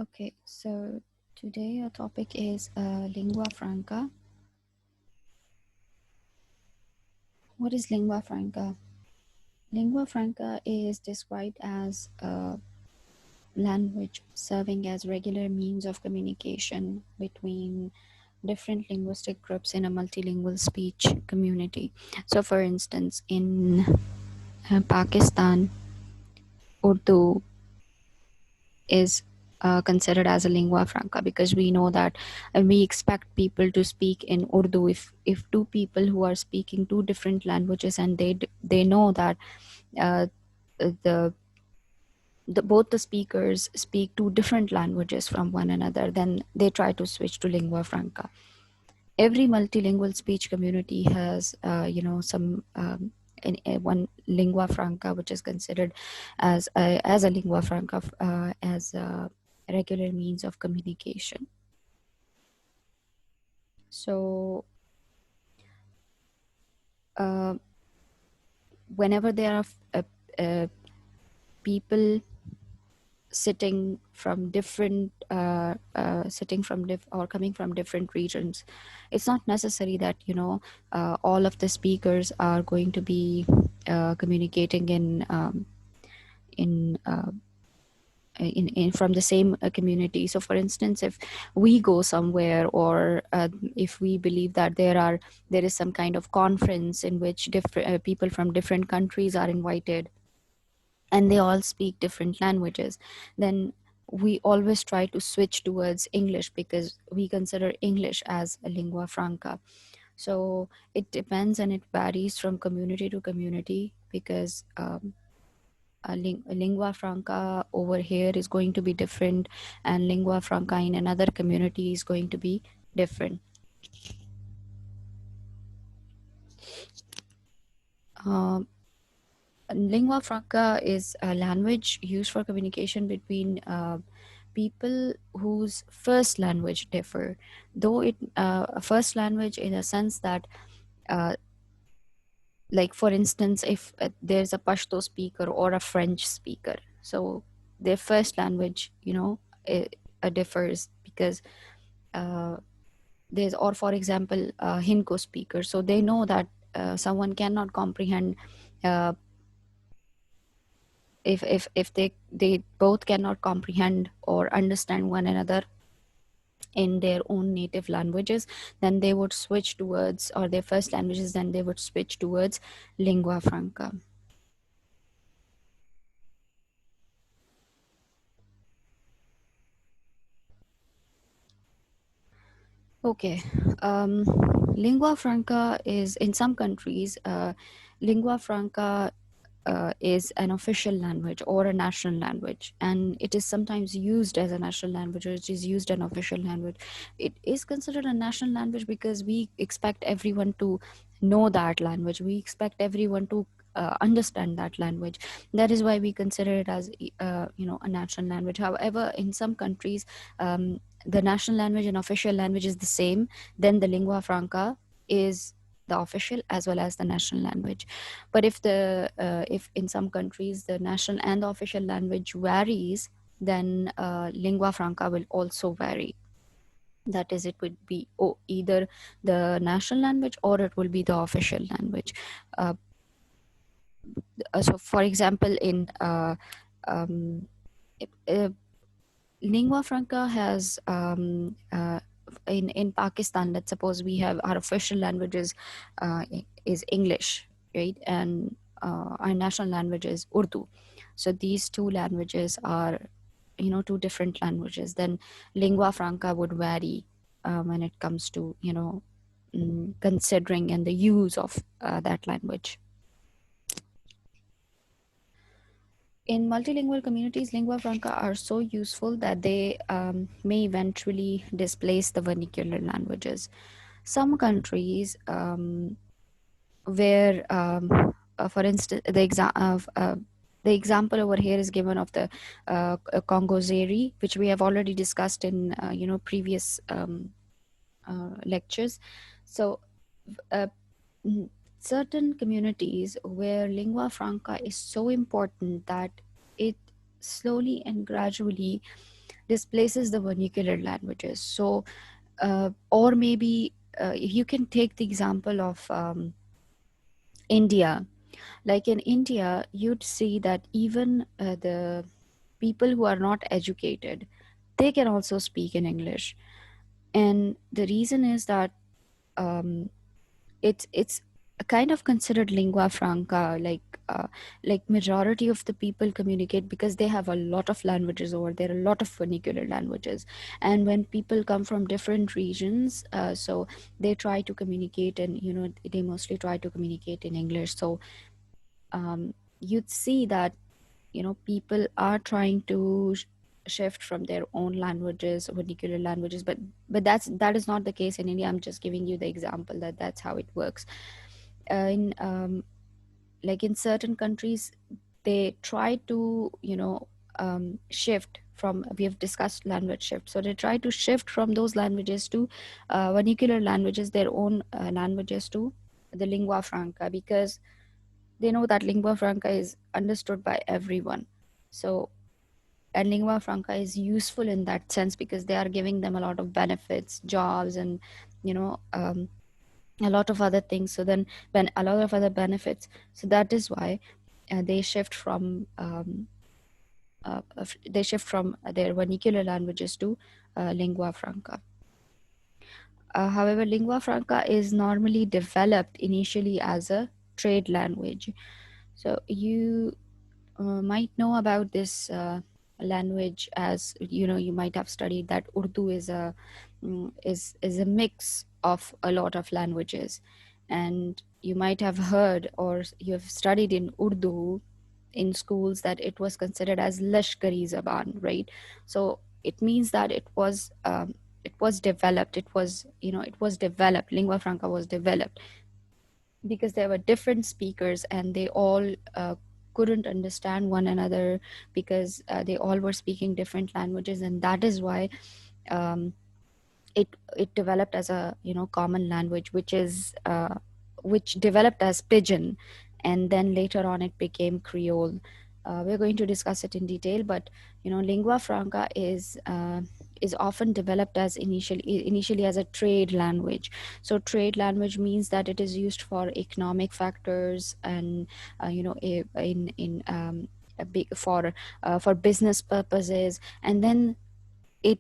Okay, so today our topic is lingua franca. What is lingua franca? Lingua franca is described as a language serving as regular means of communication between different linguistic groups in a multilingual speech community. So, for instance, in Pakistan, Urdu is considered as a lingua franca because we know that and we expect people to speak in Urdu. If two people who are speaking two different languages and they know that uh, the both the speakers speak two different languages from one another, then they try to switch to lingua franca. Every multilingual speech community has some one lingua franca which is considered as a lingua franca as a regular means of communication. So uh, whenever there are people sitting from or coming from different regions, it's not necessary that all of the speakers are going to be communicating in in from the same community. So for instance, if we go somewhere, or if we believe that there is some kind of conference in which different people from different countries are invited and they all speak different languages, then we always try to switch towards English because we consider English as a lingua franca. So it depends and it varies from community to community because a lingua franca over here is going to be different, and lingua franca in another community is going to be different. Um, Lingua franca is a language used for communication between people whose first language differ, though it a first language in a sense that uh, like for instance, if there's a Pashto speaker or a French speaker, so their first language differs because uh, there's, or for example, Hinko speaker, so they know that someone cannot comprehend uh, if they both cannot comprehend or understand one another in their own native languages, then they would switch towards, or their first languages, then they would switch towards lingua franca. Okay. um, Lingua franca is in some countries, lingua franca is an official language or a national language, and it is sometimes used as a national language, or it is used an official language. It is considered a national language because we expect everyone to know that language, we expect everyone to understand that language. That is why we consider it as a national language. However, in some countries, the national language and official language is the same, then the lingua franca is the official as well as the national language. But if in some countries the national and the official language varies, then lingua franca will also vary. That is, it would be either the national language or it will be the official language. uh, so for example, in um, uh, lingua franca has in Pakistan, let's suppose we have our official languages is English, right? And our national language is Urdu. So these two languages are, two different languages. Then lingua franca would vary when it comes to, considering and the use of that language. In multilingual communities, lingua franca are so useful that they may eventually displace the vernacular languages. Some countries where, for instance, the example over here is given of the Congozeri, which we have already discussed in previous lectures. So uh, certain communities where lingua franca is so important that it slowly and gradually displaces the vernacular languages. So or maybe you can take the example of India. Like in India, you'd see that even the people who are not educated, they can also speak in English. And the reason is that um, it's a kind of considered lingua franca, like majority of the people communicate because they have a lot of languages over there, a lot of vernacular languages. And when people come from different regions, so they try to communicate, and they mostly try to communicate in English. So you'd see that people are trying to shift from their own languages, vernacular languages, but that is not the case in India. I'm just giving you the example that that's how it works. In like in certain countries, they try to shift from, we have discussed language shift, so they try to shift from those languages to vernacular languages, their own languages, to the lingua franca, because they know that lingua franca is understood by everyone. So, and lingua franca is useful in that sense because they are giving them a lot of benefits, jobs, and you know um, a lot of other things. So then, when a lot of other benefits, so that is why they shift from their vernacular languages to lingua franca. However, lingua franca is normally developed initially as a trade language. So you might know about this language, as you might have studied that Urdu is a mix of a lot of languages. And you might have heard, or you have studied in Urdu in schools, that it was considered as Lashkari Zaban, right? So it means that it was developed, it was developed, lingua franca was developed because there were different speakers, and they all couldn't understand one another, because they all were speaking different languages. And that is why um, it developed as a common language, which developed as Pigeon, and then later on it became Creole. We're going to discuss it in detail, but lingua franca is often developed as initially as a trade language. So trade language means that it is used for economic factors, and a big for business purposes. And then it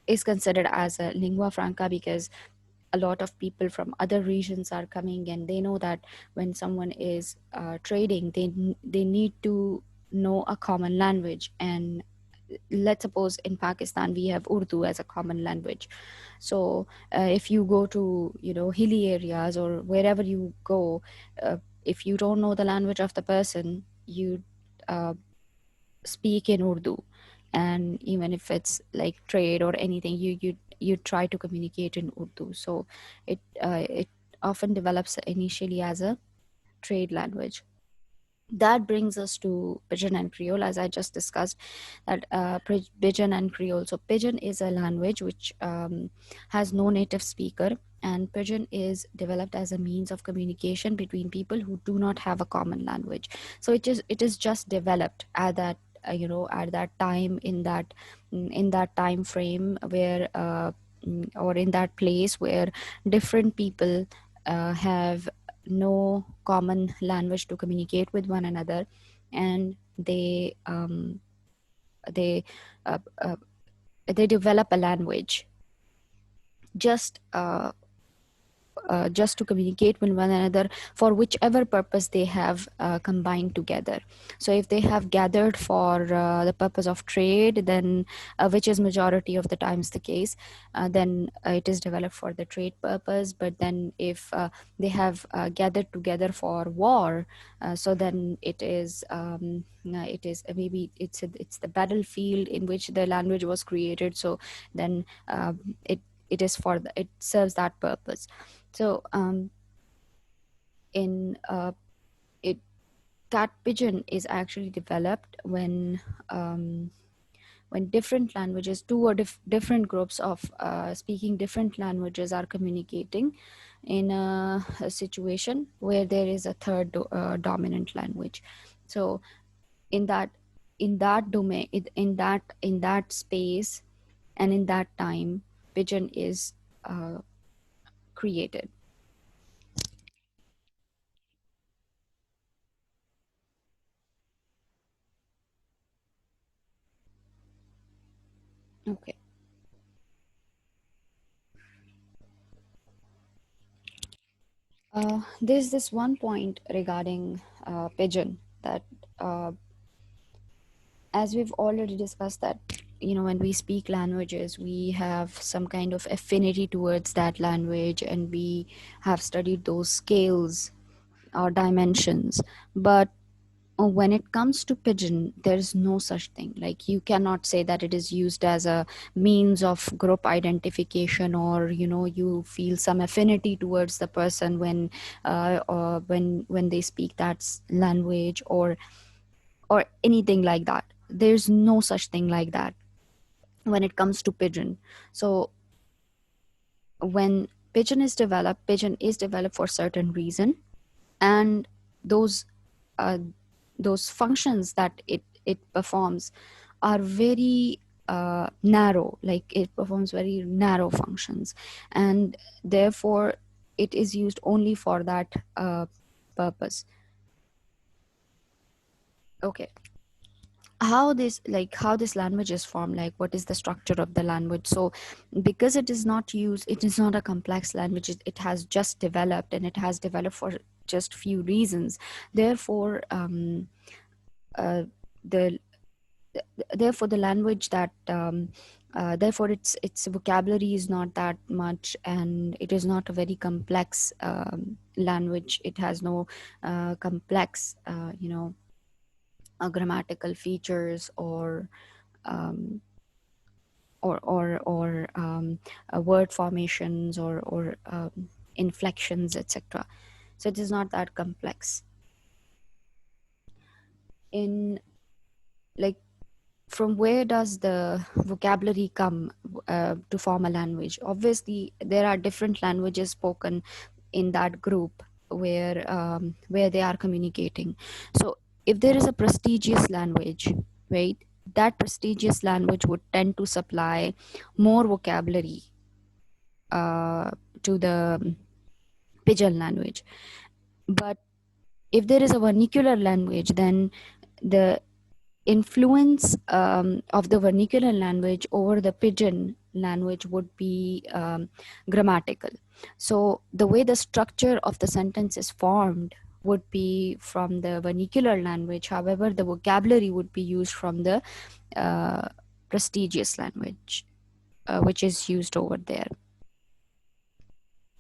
is considered as a lingua franca because a lot of people from other regions are coming, and they know that when someone is trading, they need to know a common language. And let's suppose in Pakistan we have Urdu as a common language. So if you go to hilly areas or wherever you go, if you don't know the language of the person, you uh, speak in Urdu. And even if it's like trade or anything, you try to communicate in Urdu. So it often develops initially as a trade language. That brings us to Pidgin and Creole, as I just discussed. That Pidgin and Creole. So Pidgin is a language which has no native speaker, and Pidgin is developed as a means of communication between people who do not have a common language. So it is just developed at that at that time, in that time frame where or in that place where different people have no common language to communicate with one another. And they uh, uh, they develop a language just just to communicate with one another for whichever purpose they have combined together. So if they have gathered for the purpose of trade, then which is majority of the times the case, then it is developed for the trade purpose. But then if they have gathered together for war, so then it is maybe it's the battlefield in which the language was created. So then it is it serves that purpose. So in it that Pigeon is actually developed um, when different languages, two or different groups of speaking different languages are communicating in a situation where there is a third dominant language. So in that in that domain, in that space, and in that time, pigeon is uh, created. Okay. There's this one point regarding pigeon that, uh, as we've already discussed, that when we speak languages, we have some kind of affinity towards that language, and we have studied those scales or dimensions. But when it comes to pigeon, there's no such thing. Like, you cannot say that it is used as a means of group identification, or you feel some affinity towards the person when they speak that language, or anything like that. There's no such thing like that when it comes to pigeon. So when pigeon is developed for certain reason, and those uh, those functions that it performs are very narrow. Like, it performs very narrow functions, and therefore it is used only for that purpose. Okay. How this language is formed, like what is the structure of the language? So because it is not a complex language, it has just developed, and it has developed for just few reasons. Therefore, uh, the therefore the language that therefore its vocabulary is not that much, and it is not a very complex language. It has no complex grammatical features, um, or word formations, or inflections, etc. So it is not that complex. In like From where does the vocabulary come to form a language? Obviously, there are different languages spoken in that group where they are communicating. So if there is a prestigious language, right, that prestigious language would tend to supply more vocabulary uh, to the pigeon language. But if there is a vernacular language, then the influence of the vernacular language over the pigeon language would be grammatical. So the way the structure of the sentence is formed would be from the vernacular language. However, the vocabulary would be used from the uh, prestigious language, which is used over there.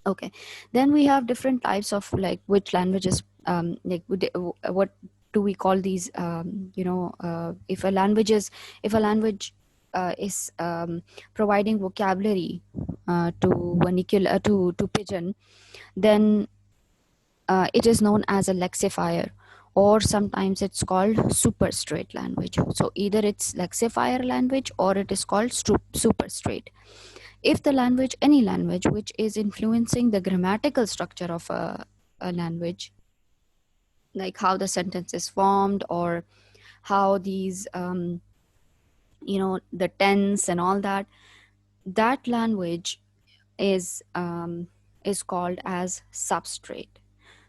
Okay. Then we have different types of, like, which languages, what do we call these? If a language is providing vocabulary to pigeon, then it is known as a lexifier, or sometimes it's called super straight language. So either it's lexifier language, or it is called super straight. If the language, any language which is influencing the grammatical structure of a language, like how the sentence is formed, or how these the tense and all that, that language is called as substrate.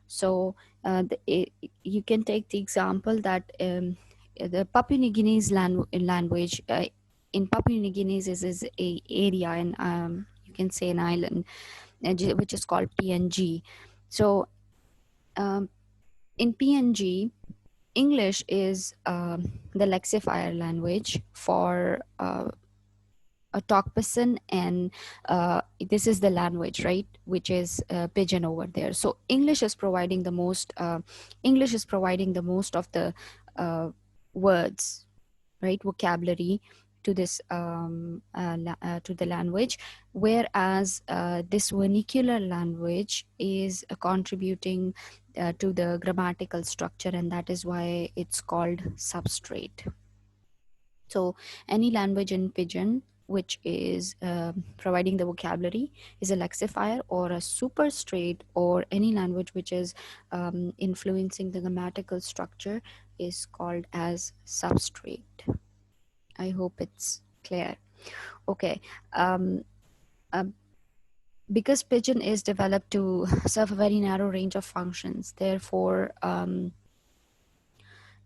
So you can take the example that the Papua New Guinea's language, in Papua New Guinea is a area, and you can say an island, which is called PNG. So um, in PNG, English is the lexifier language for a talk person, and this is the language, right, which is pigeon over there. So English is providing the most of the uh, words, right, vocabulary to this to the language, whereas this vernacular language is contributing to the grammatical structure, and that is why it's called substrate. So any language in pigeon which is providing the vocabulary is a lexifier or a super straight, or any language which is influencing the grammatical structure, is called as substrate. I hope it's clear. Okay. Um, uh, because pigeon is developed to serve a very narrow range of functions, therefore,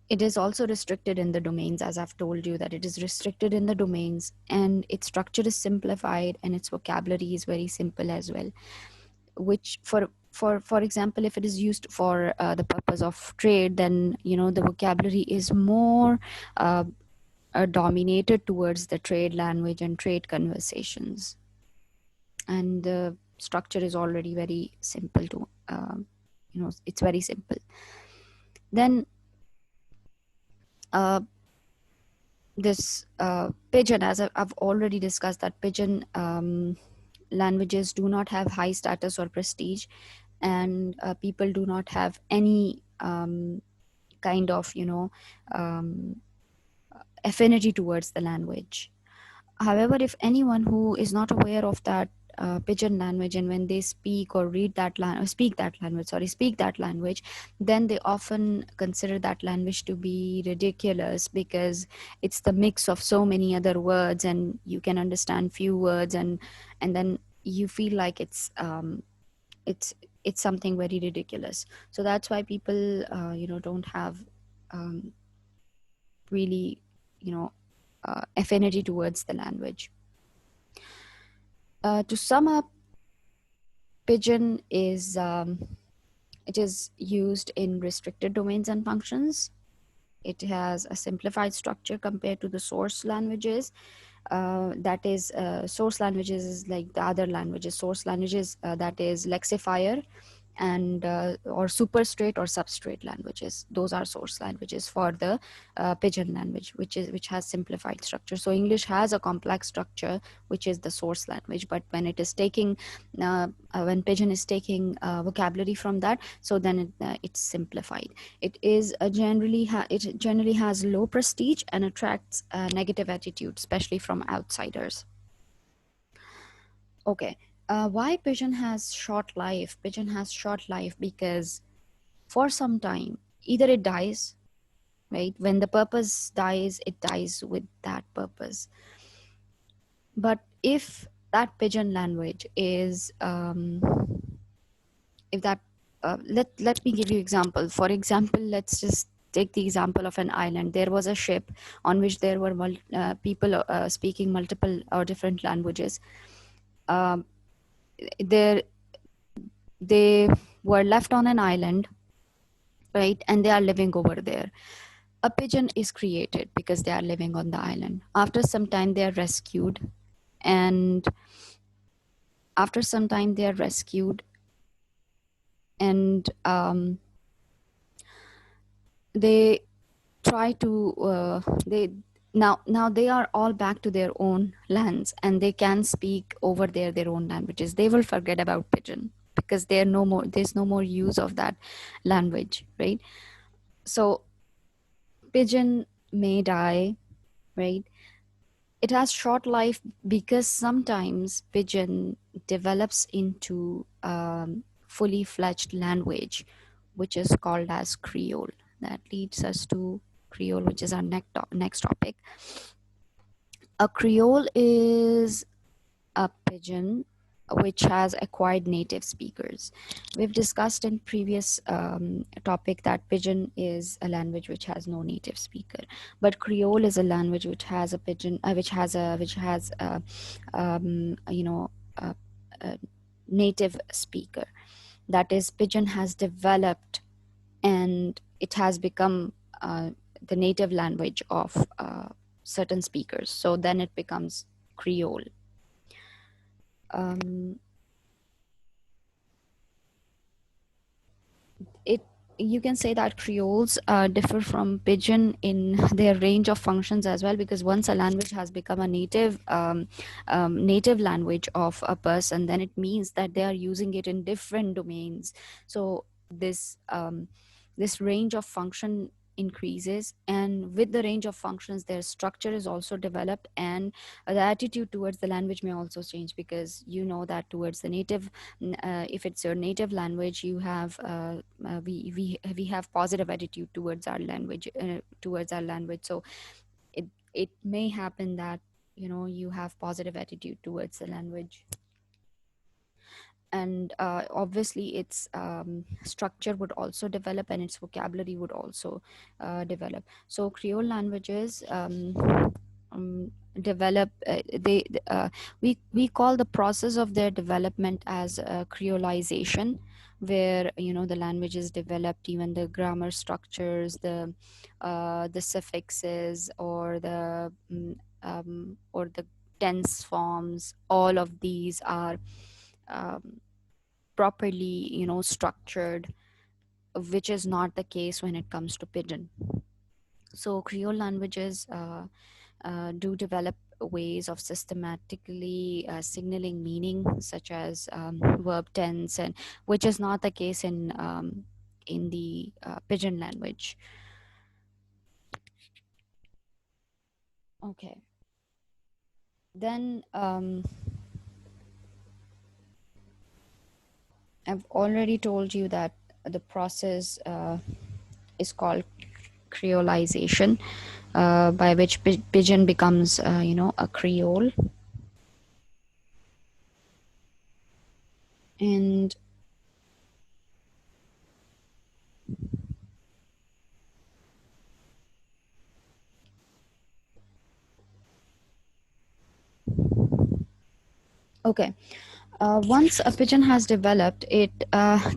it is also restricted in the domains, as I've told you that it is restricted in the domains, and its structure is simplified and its vocabulary is very simple as well. Which, for example, if it is used for the purpose of trade, then the vocabulary is more dominated towards the trade language and trade conversations, and the structure is already very simple to it's very simple. Then uh, this pigeon, as I've already discussed, that pigeon languages do not have high status or prestige, and people do not have any kind of um, affinity towards the language. However, if anyone who is not aware of that pigeon language, and when they speak or read that speak that language, then they often consider that language to be ridiculous, because it's the mix of so many other words, and you can understand few words, and then you feel like it's it's something very ridiculous. So that's why people don't have um, really you know affinity towards the language. To sum up, pigeon is it is used in restricted domains and functions. It has a simplified structure compared to the source languages. That is, source languages is like the other languages. Source languages, that is lexifier, and or superstrate or substrate languages. Those are source languages for the pigeon language, which has simplified structure. So English has a complex structure, which is the source language, but when it is taking when pigeon is taking vocabulary from that, so then it's simplified. It generally has low prestige and attracts negative attitude, especially from outsiders. Okay. Why pigeon has short life? Pigeon has short life because for some time, either it dies, right? When the purpose dies, it dies with that purpose. But if that pigeon language is, if that, let me give you example. For example, let's just take the example of an island. There was a ship on which there were people speaking multiple or different languages. Um, there they were left on an island, right? And they are living over there. A pigeon is created because they are living on the island. After some time, they are rescued. And after some time, they are rescued. And they try to, now they are all back to their own lands, and they can speak over there their own languages. They will forget about pigeon because there's no more use of that language, right? So pigeon may die, right? It has short life because sometimes pigeon develops into fully fledged language, which is called as creole. That leads us to creole, which is our next topic. A creole is a pigeon which has acquired native speakers. We've discussed in previous topic that pigeon is a language which has no native speaker, but creole is a language which has a pigeon, which has a, a native speaker. That is, pigeon has developed and it has become the native language of certain speakers. So then it becomes creole. Um, it You can say that creoles differ from pigeon in their range of functions as well, because once a language has become a native language of a person, then it means that they are using it in different domains. So this range of function increases, and with the range of functions their structure is also developed, and the attitude towards the language may also change, because you know that towards the native, if it's your native language, you have we have positive attitude towards our language. So it may happen that you have positive attitude towards the language, and obviously its structure would also develop, and its vocabulary would also develop. So creole languages develop we call the process of their development as creolization, where the language is developed, even the grammar structures, the suffixes, or the tense forms, all of these are um, properly structured, which is not the case when it comes to pigeon. So creole languages do develop ways of systematically signaling meaning, such as verb tense, and which is not the case in the pigeon language. Okay, then I've already told you that the process is called creolization, by which pigeon becomes a creole. And okay, once a pigeon has developed, it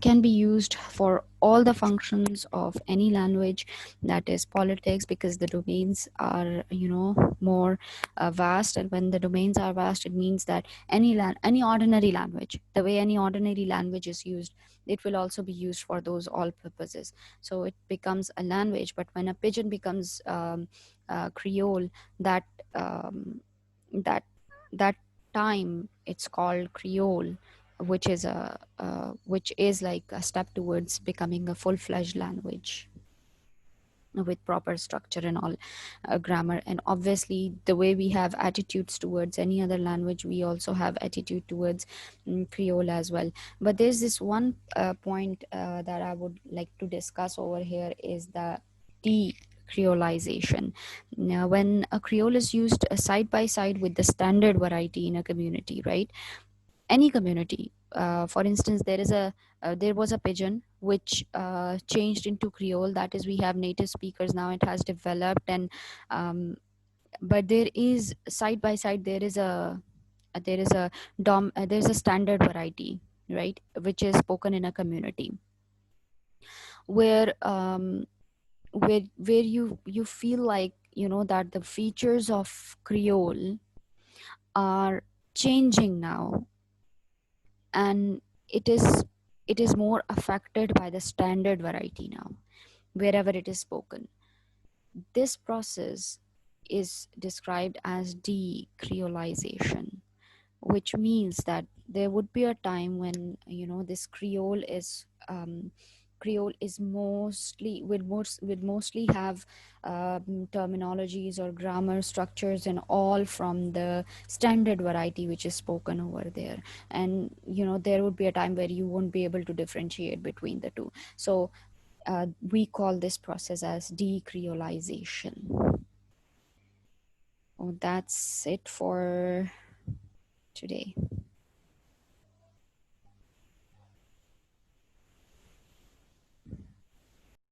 can be used for all the functions of any language, that is politics, because the domains are more vast. And when the domains are vast, it means that any ordinary language, the way any ordinary language is used, it will also be used for those all purposes. So it becomes a language. But when a pigeon becomes creole, that um, that that time it's called creole, which is like a step towards becoming a full-fledged language with proper structure and all, grammar. And obviously the way we have attitudes towards any other language, we also have attitude towards creole as well. But there's this one point that I would like to discuss over here, is the decreolization. Now, when a creole is used side by side with the standard variety in a community, right, any community, for instance, there was a pigeon which changed into creole, that is, we have native speakers now, it has developed. And but there is side by side, there is a there's a standard variety, right, which is spoken in a community, where you feel like that the features of creole are changing now, and it is it is more affected by the standard variety now, wherever it is spoken. This process is described as decreolization, which means that there would be a time when this creole is mostly have terminologies or grammar structures and all from the standard variety which is spoken over there. And there would be a time where you won't be able to differentiate between the two. So we call this process as decreolization. Oh, that's it for today.